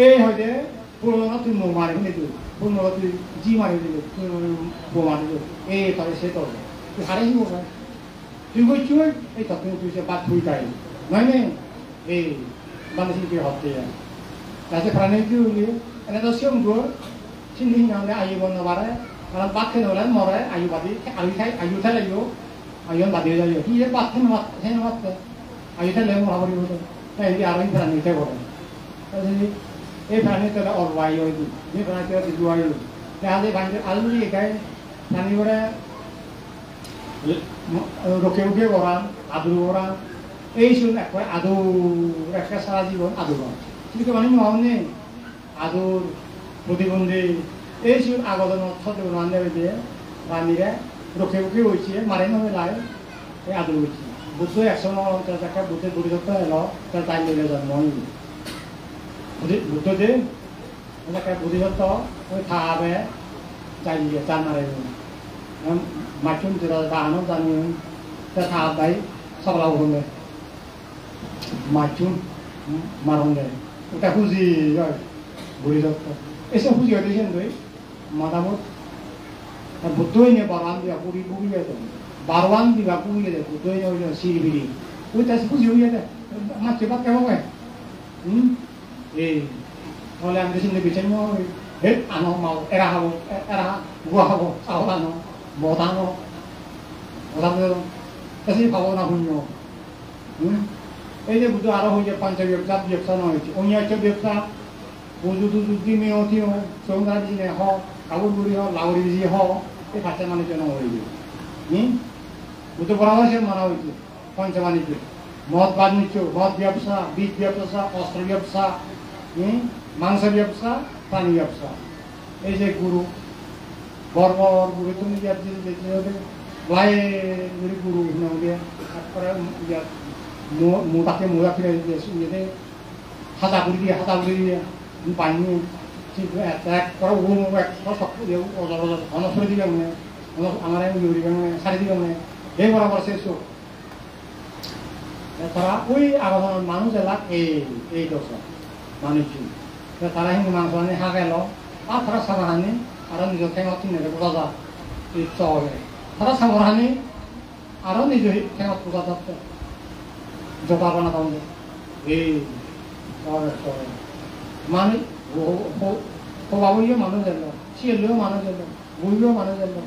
এই হয়তো পুরোনো তুই মো মারি দিলি পুরোনো তুই জি মারি দিলি তুই বো মারি দিলি এই তাহলে সে তো তুই হারে দিব তুই কই চুই এই তো তুই সে বাদ তুই তাই নয় নেই এই বান্ধে সিনকে হতে যায় তাতে প্রাণী তুই এনে তো সিম গো সিনহি নামে আয়ু বন্ধ বাড়ে কারণ বাদ খেয়ে হলে মরে আয়ু বাদি আয়ু খাই আয়ু খাই লাগিব 이건 다 되어져요. 이제 해놨대. 이제 내가 와버리거든. 이제 알아, 이 사람이 되거든. 그래서 이 사람이 때가 어려워요. 이 사람이 때가 좋아요. 내가 반지 알루리 가이, 나니 그래, 로케우게 오란, 아두로 오란, 에이시온 액과 아두, 액과 사라지고 아두로. 이렇게 많이 나오네. 아두, 보디본디, 에이시온 아거든, 터지고 나왔네, 이제. 만일에, 로케우게 오이지, 말해놓으면 나요. 아두로 오이지. 부도 액션을 자작가 부도 부리졌다 해서 잘 달리려 전문이. 부도지, 자작가 부리졌다, 다음에 자기가 짠말해요. 맞춤 들어서 다 하는 자는 다 다이 서라고 그러네. 맞춤 말하는데. 그러니까 후지가 부리졌다. 에서 후지 어디 있는데? 마다못 부도에 바람이야 우리 부리게 돼. 바람이가 부리게 돼. 부도에 오면 시리비리. 우리다시 후지 오게 돼. 맞지밖에 못 해. 예. 원래 안 되시는 게 제일 hết ăn không màu era gua hago sao nó một tháng luôn cái gì bảo nó hùng nhổ cái gì butuh arah hùng nhổ panca biasa nó itu ohnya coba biasa butuh di meotio songa di ne ho kabur buri ho lauri di ho cái panca mana itu nó itu butuh berapa sih mana itu panca mana itu mot ban itu mot biasa beef biasa oyster biasa mangsa biasa পানি ব্যবসা এই যে গুরু বর্বর গুরু তুমি লাই গুরু তারপরে মোটাকে মোড়া ফিরে ইয়েতে হাতা ঘুরি দিয়ে পানি এক করা এক শক্ত দিয়ে অনসরে দিবে মানে আমার দিবে মানে সারি দিবে মানে এই বরাবর শেষ তারা ওই আবহাওয়ার মানুষ এলাক এই দশা মানুষ তারা হিন্দু মাংস আনি হাঁকাইল আর তারা সামাহানি আরো নিজের ঠেঙত কিনে বোঝা এই চলে তারা সামাহানি আরো নিজে ঠেঙত বোঝা যাচ্ছে জোটা বানা তাহলে এই চলে চলে মানে হবাবইও মানুষ এলো শিয়েলেও মানুষ এলো বইলেও মানুষ এলো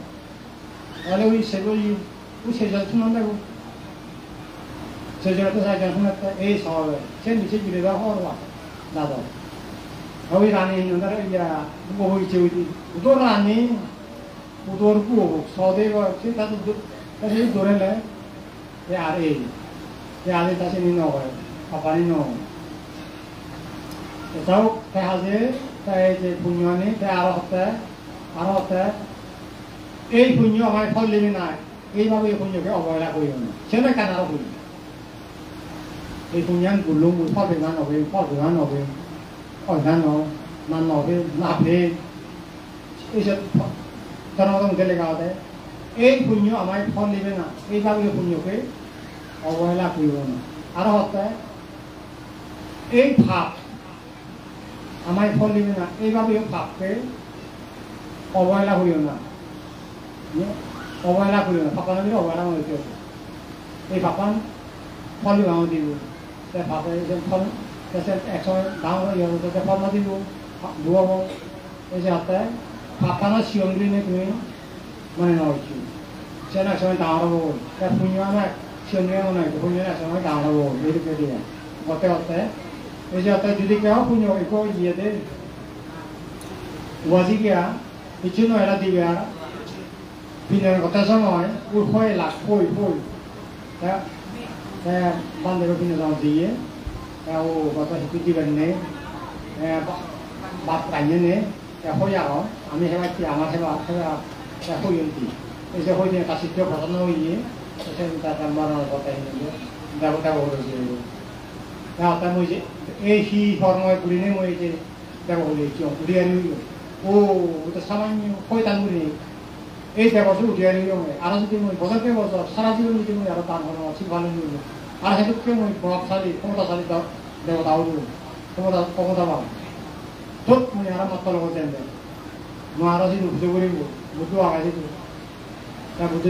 তাহলে ওই সেগুলি ওই সেজল শুনান দেবো সেজলতে সাইকেল শুনাতে এই শহরে সে নিচে গিরে দেওয়া হওয়ার দাদা 거기 안에 있는 나라 이제 뭐 있지 우도는 아니 우도를 구워 서대가 다시 다시 노래래 내 아래 다시 넣어요 아빠니 넣어 그래서 대하지 이제 분연이 대 알았대 이 분연 많이 벌리면 나 이 밥이 분연이 어버라 보이는 저는 가나로 보이 이 분연 굴롱 파베만 어버이 파베만 어버이 nan nó cái 이제 전화동 데려가대 이 분유 아마 폴리면 이 가게 분유게 어워라 부여는 알아봤대 이 아마 폴리면 이 가게 밥게 어워라 부여는 어워라 부여는 밥하는 게 어워라 부여 이 밥은 폴리면 어디고 내 밥에 이제 그래서 액션 나오는 영어도 대파마디고 누워보 이제 어때? 밥하나 시험들이네 그게 많이 나오지. 제가 액션을 나오고 그러니까 분유하나 시험들이 나오고 분유하나 액션을 나오고 이렇게 돼요. 어때? 이제 어때? 주디께서 분유 있고 이해돼. 와지기야 이쪽으로 해라 디비야 비는 어때서 뭐해? 우리 코에 락 코이 자 반대로 비는 나오지 theo và có cái chi vấn này bạc cảnh như thế theo hội giáo anh em hay chị anh em theo hội viên gì bây hội viên ta sẽ cho họ nói gì sẽ ta làm bao nhiêu cái này đâu đâu rồi nào ta mới cái khi formal của này mới cái đâu rồi chứ 우리 아니요 오 또 사망님 거의 단물이 이 대가서 우리 아니요 알아서 되면 보다 배워서 사라지는 일이 알아 다 하는 지금 하는 일 알아 해도 그냥 보합살이 공다살이 다 내가 나오고 공다 봐. tot muni haram matal ho jende. Mo arasi bujo budu aga jitu. Ta bujo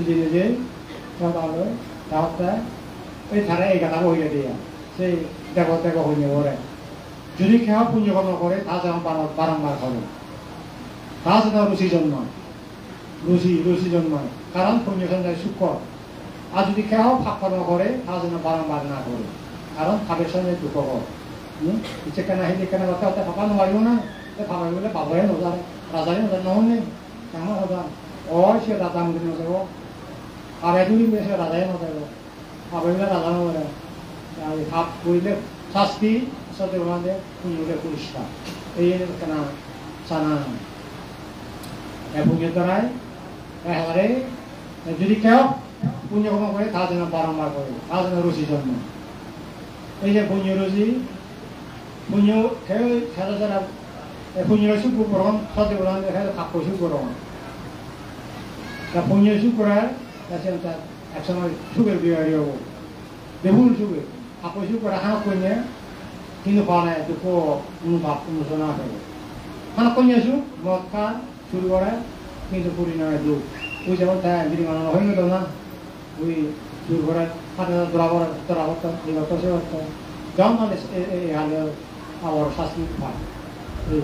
jine je taalo taata ei thare ei kata hoye dia. Sei dego hoye ore. Jodi kya punyo karma kore ta jam barambar kore. Ta sada rusi janma. কারণ পুণ্য সঞ্চয় শুকর আর যদি কেউ ফাঁক কর্ম করে তা যেন বারংবার না করে কারণ ফাঁকের সঞ্চয় দুঃখ কর ইচ্ছে কেনা হিন্দে কেনা কথা হতে ফাঁকা নোৱাৰিব না ফাঁকা বলে বাবুহে নজারে রাজারে নজারে নহলে কেমন কথা সে রাজা মুখে নজাব আবে দুই সে রাজাই নজাব আবে বলে রাজা নজারে ফাঁক কৰিলে শাস্তি সাথে ওনাদের পুণ্যকে পুরস্কার এই কেনা সানা পুণ্যের দ্বারাই একেবারে যদি কেউ পুণ্য কর্ম করে তা যেন বারম্বার করে তা যেন রুচি জন্ম এই যে পুণ্য রুচি পুণ্য খেলা যারা পুণ্য সুখ গ্রহণ সাথে ওনাদের কাপ্য সুখ গ্রহণ তা পুণ্য সুখ করার একসময় সুখের বিহারি হব বেহুল সুখে কাপ্য সুখ করা হাঁক কন্যা কিন্তু পাওয়া নাই দুঃখ অনুভব অনুশোচনা করে হাঁক কন্যা সুখ মদ খা শুরু করে কিন্তু পরিণামে দুঃখ ওই যেমন তাই যদি মানুষ হয়ে গেল না ওই শুরু করে হাতে দরাবর দরাবর এই অর্থ সে অর্থ যেমন মানে এই হালে আবার শাস্তি পায় এই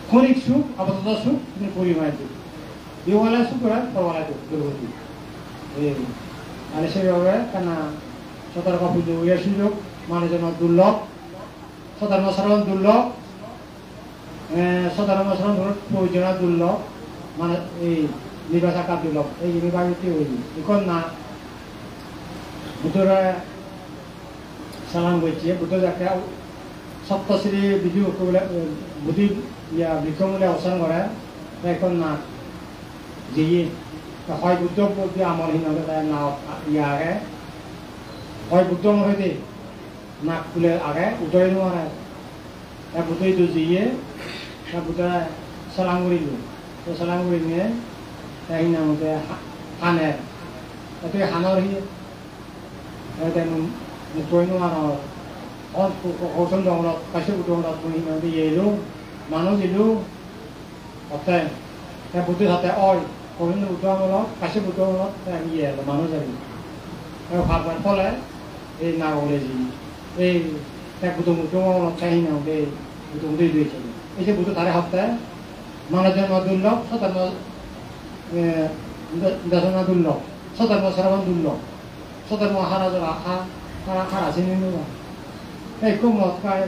ক্ষণিক সুখ আপাতত সুখ কিন্তু পরিমাণে দুঃখ ইহবেলায় সুখ করে পরবেলায় দুঃখ দুর্গতি এই মানে সেইভাবে কেন সতর্ক পুজো ইয়ে সুযোগ মানুষজন দুর্লভ সতর্ক সাধারণ দুর্লভ সাধারণ সাধারণ প্রয়োজনীয় দুর্লভ মানে এই নিবাস আকার দুর্লভ এই নিবাসী ওই এখন না বুদ্ধরা সালাম করছে বুদ্ধ যাকে সপ্তশ্রী বিজু বুদ্ধি ইয়া বিক্রমূল্যে অবসান করে এখন না যিয়ে হয় বুদ্ধ বুদ্ধি আমলহীন হবে তাই না ইয়ে আগে হয় বুদ্ধ মরে দে নাক খুলে আগে উঠে নোৱাৰে বুদ্ধইটো যিয়ে বুদ্ধা সালাম করিল তো সালাম করে নিয়ে তাই নামতে হানের তাতে হানৰ সি মুখই নোৱাৰো কৌশল জঙ্গলত কাছে জঙ্গলত সিহঁতে এলো মানুহ দিলো তাতে বুদ্ধি তাতে অয় কহিল উঠোৱামূলত কাছে উঠোৱামূলত ইয়ে মানুহ যাবি ভাববার ফলে এই নাগরে যি এই বুদ্ধ উঠোৱামূলত চাই সিহঁতে বুদ্ধ উঠি দিয়েছিল এই যে বুদ্ধ তাৰে সপ্তাহে মানুষজন দুর্লভ সতর্ক দশনা দুর্লভ সতর্ক শ্রবণ দুর্লভ সতর্ক হারা চিনি নোৱা একো মদ খাই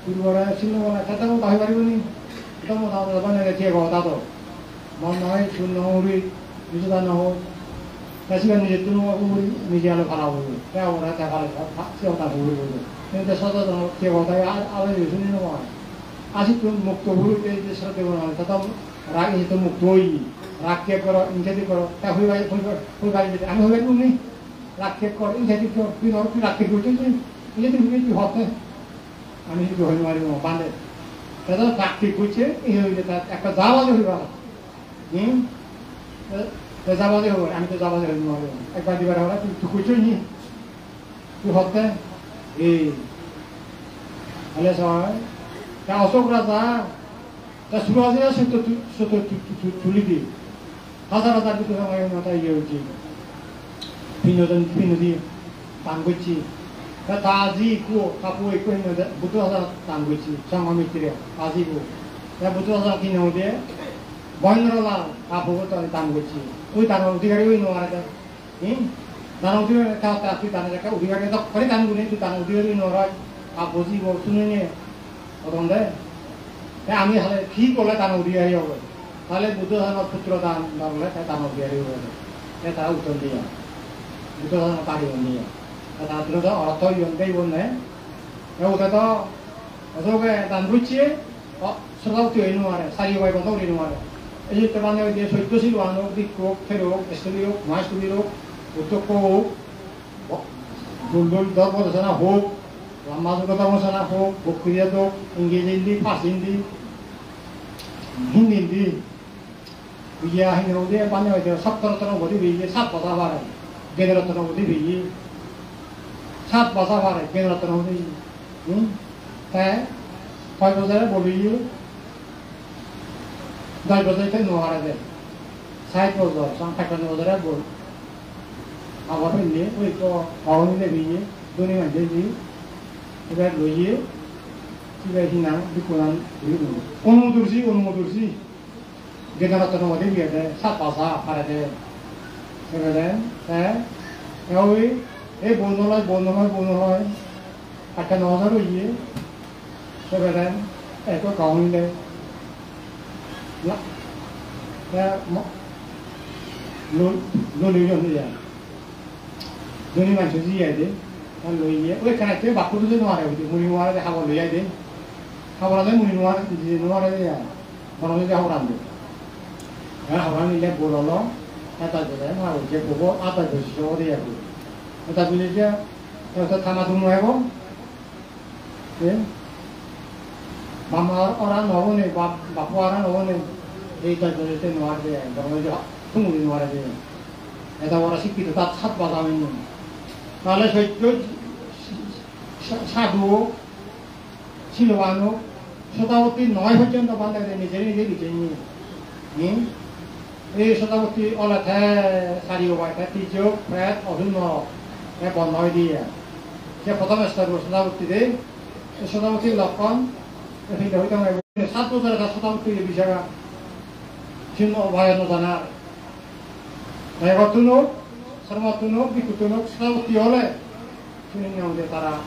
ফুৰিবলে চিনি নোৱা তাতে মোক আহি পাৰিবনি একদম মত যাব নেদেখিয়ে তাতো মন নহয় চূৰ নহৰি নিজে নহল তাছিকা নিজেতো নোহৰি নিজে আলো ভাড়া কৰিব তেওঁ ওরা দেখালে চিন্তা কৰিব কিন্তু সচেতন কে কথাই আলো শুনি নোৱা আজি তো মুক্ত ভুলতে যে শ্রদ্ধে বনাল তখন রাগ এসে তো মুক্ত হই রাগ কে করো ইংরেজি করো তা হয়ে যেতে আমি হয়ে তুমি রাগ কে কর ইংরেজি কর তুই ধর তুই রাগ কে করছিস ইংরেজি হয়ে তুই হতে আমি যদি হয়ে মারি বাঁধে তাদের রাগ কে করছে এই হয়ে যেতে একটা জাবাজে হইবা জাবাজে হবে আমি তো জাবাজে হয়ে মারি একবার দিবার হলে তুই করছিস নি তুই হতে এই হলে সবাই তা অশোক রাজা তা সুরাজেরা সত্য তুলি দি হাজার হাজার কিছু সময় মাথায় ইয়ে হচ্ছে বিনোদী দান করছি তা আজি কো কাপু একটু বুদ্ধ হাজার দান করছি সংঘ মিত্রে আজি কো তা বুদ্ধ হাজার কিনে দিয়ে বন্দ্রলাল কাপু দান করছি ওই দান অধিকারী ওই নোয়ারে দান অধিকারী তুই দানের একটা অধিকারী করে দান করি তুই দান অধিকারী নয় কাপু জীব শুনে নিয়ে প্রথম দেয় আমি হলে কি করলে দান অধিকারী হবে তাহলে বুদ্ধ ধর্মের পুত্র দান হলে দান অধিকারী হবে তারা উত্তর দিয়ে বুদ্ধ ধর্ম পারি নিয়ে তাদের অর্থ ইয়ন্তেই বললে ওটা তো অশোকে দান বুঝছে শ্রদ্ধাও তুই নোয়ারে সারি বাই বন্ধ করি নোয়ারে এই যে মানে ওই যে সৈত্যশীল হোক দিক হোক ফের হোক স্থলী হোক মহাস্থলী হোক উদ্যোগ হোক দুর্দল দর্পদর্শনা হোক সামাজিকতা আলোচনা হোক প্রক্রিয়া হোক ইংরেজি হিন্দি ফার্সি হিন্দি হিন্দি ইয়া হিন্দি পানি হয়েছে 17 বধি বেরিয়ে 7 বছর বাড়ে গেদরত্ন বধি বেরিয়ে 7 বছর বাড়ে গেদরত্ন বধি তাই 6 বছরে বলিয়ে 10 বছর থেকে নোয়ারে দেয় 60 বছর 55 বছরে বল আবার হইলে ওই তো অহমিলে বেরিয়ে দুনিয়া মাঝে এবার লইয়ে এবার হিনা বিকোনান অনুমোদর্শী গেদারত্ন মধ্যে বিয়ে দেয় 7 বছর পারে দেয় Sebenarnya এই বন্ধ হয় একটা নজর হইয়ে sebenarnya itu kaum ini ya lu lihat dia jadi macam gì vậy kan lu iya oi kan itu baku tu nuara itu muni nuara deh hawa lu ya deh hawa tu muni nuara deh ya orang itu hawa tu ya hawa ni le bololo kata dia hawa je bobo apa tu show dia tu kata dia itu tamat rumah apa ya mama orang nawa ni bapu orang nawa ni itu jadi nuara deh orang itu tunggu nuara deh itu orang sih kita tak sat batam ini তাহলে সৈক্য সাধু শিলবানু শতাব্দী 9 পর্যন্ত বান্ধব নিজে লিখে নিয়ে এই শতাব্দী অলাথে সারি ওবাইতে তিযোগ freight অধুন্য বন্ধ দিয়ে সে প্রথম স্তর শতাব্দীতে শতাব্দীর লক্ষণ হইতে 7 বছরের শতাব্দীর বিষয় চিহ্ন ভয়ান জানার Tunuh, sama tunuh, biku tunuh, selalu tiole. Sini yang dia tara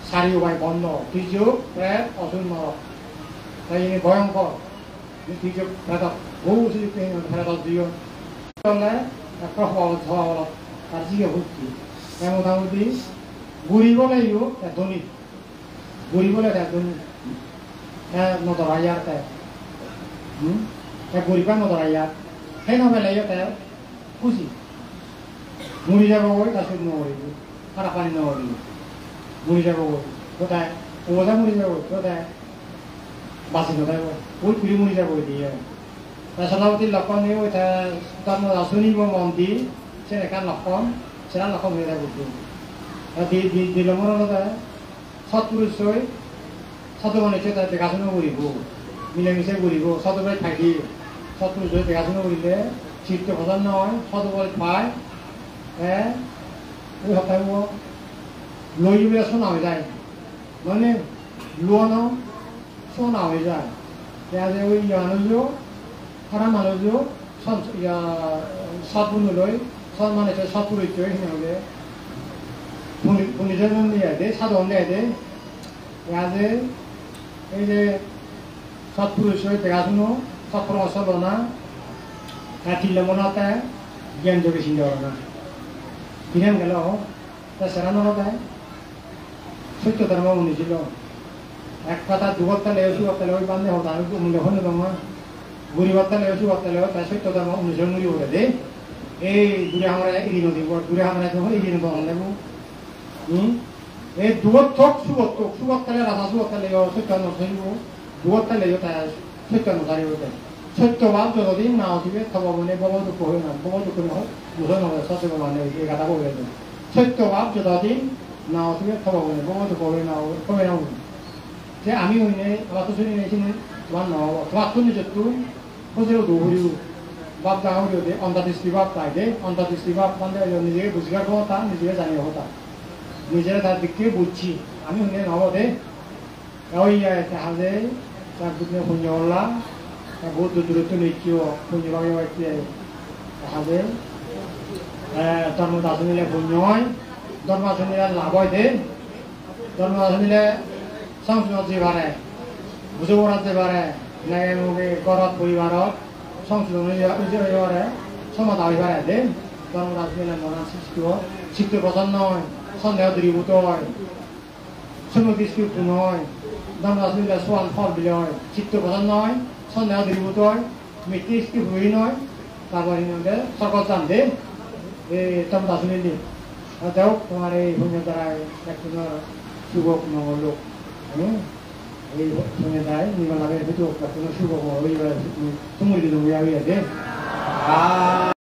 sari ubai bondo, tijuk, red, osun morok. Tapi ini boyong kok, ini tijuk, red, bau sih pengen red dia. Soalnya, aku hal, tarjiga bukti. Yang utama di, guri boleh yuk, doni, guri boleh doni. Motor ayar teh, guri kan motor ayar. Kenapa lagi teh? Kusi. Muri jago boy, kasih nori, harapan nori. Muri jago boy, kota, oda muri jago, kota, basi kota boy, boy kuri muri jago dia. Nasionaliti lakon ni boy, tamu asuni boy mandi, saya kan lakon, saya lakon mereka buku. Di lembaran kota, satu rusoi, satu mana cerita dekasnya muri bu, milengi buri bu, satu berat pagi, satu rusoi dekasnya buri le. Cipta pasal noy, satu kali pai, ini apa yang mau, loyu dia sona aja, mana luana sona aja, ya jadi ini yang anujo, haram anujo, ya satu nuloi, satu mana itu satu itu ini aja, punijan ni ada, satu ni ada, ya jadi ini satu itu dekatnya, satu masa lona. Kati lemonata, gian jogi sindorna. Kian kalau, tak serana nota, suatu terma unisilo. Ek kata dua kata leosu kata leosu bandnya hotan itu mungkin dong guri kata leosu kata leosu, tapi suatu terma unisilo nuri udah deh. Dua hamara ini nanti buat dua hamara itu hari ini bang lebu. Dua tok suatu kali rasa suatu kali leosu suatu nasibu, dua kali leosu tak suatu nasibu deh. Satu waktu tadi nak juga kalau mana bawa tu kau nak bukan orang satu mana dia kata kau itu. Satu waktu tadi nak juga kalau mana bawa tu kau nak. Jadi kami ini waktu ini sini mana waktu ni jatuh, kau jadi dua hari, bab dah hari tu, anda distiwab tadi, anda distiwab anda yang ni juga buscar kau tak, ni juga jangan kau tak. Ni juga tak dikir buci, kami ini nawa deh. Kau iya tak ada, tak punya punyola. बहुत दूर तो नहीं क्यों पुण्य भाग्य वाक्य है धर्मदासनी ले पुण्योय धर्मदासनी ले लाभोय दे धर्मदासनी ले संस्कृत जीवारे बुझोरात जीवारे नए मुगे करत परिवारत संस्कृत जीवारे समाधान जीवारे दे धर्मदासनी ले मना शिक्षित प्रसन्न होय सन्देह द्रीभूत होय सुमतिस्की पुनोय धर्मदासनी ले स्वान फल बिलोय शिक्षित प्रसन्न होय Sonda dibutuh, mitis ki huinoi, kabar ini ada, sakot sande, tam das ini, atau kemarin punya terai, seksual subok mengolok, punya terai, ni malah itu, seksual subok mengolok, semua itu yang dia ada.